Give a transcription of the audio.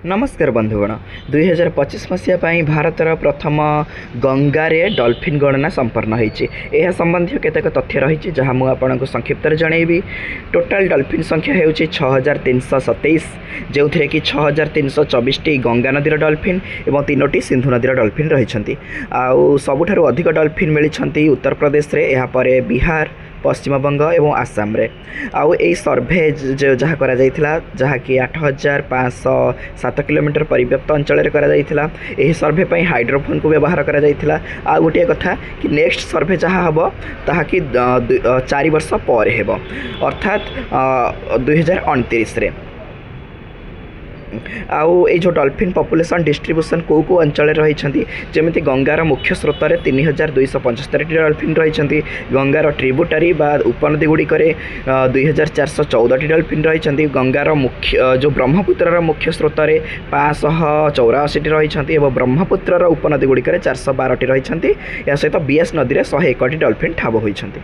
नमस्कार बंधुगण 2025 मसीहा भारतर प्रथम गंगारे डॉल्फिन गणना संपन्न होती। यह संबंधी केतक तथ्य रही जहाँ मुझे संक्षिप्त जनइबी। टोटाल डॉल्फिन संख्या हो 6327, जो थे कि 6324 गंगा नदीर डॉल्फिन और 3 सिंधु नदीर डॉल्फिन रही। सबुठारु अधिक डॉल्फिन मिली उत्तर प्रदेश रे, यापर बिहार, पश्चिम बंग और आसाम रे। आउ ए सर्भे जहाँ करा जहाँ कि 8507 किलोमीटर परिव्याप्त अंचल कर सर्भे पर हाइड्रोफोन को व्यवहार कर। आ गोटे कथा कि नेक्स्ट सर्भे जहाँ हम ताहा कि 4 वर्ष पर हेब, अर्थात 2029 रे। आउ ये जो डॉल्फिन पॉपुलेशन डिस्ट्रीब्यूशन को अंचल रही, जमी गंगार मुख्य स्रोत में 3275 डॉल्फिन रही। गंगार ट्रिब्यूटरी बा उपनदी गुड़िक 2414 डॉल्फिन रही। गंगार मुख्य जो ब्रह्मपुत्र मुख्य स्रोत में 584 रही, ब्रह्मपुत्र उपनदी गुड़िक 412 रही। या सहित 22 नदी में 101 डॉल्फिन ठाब होती।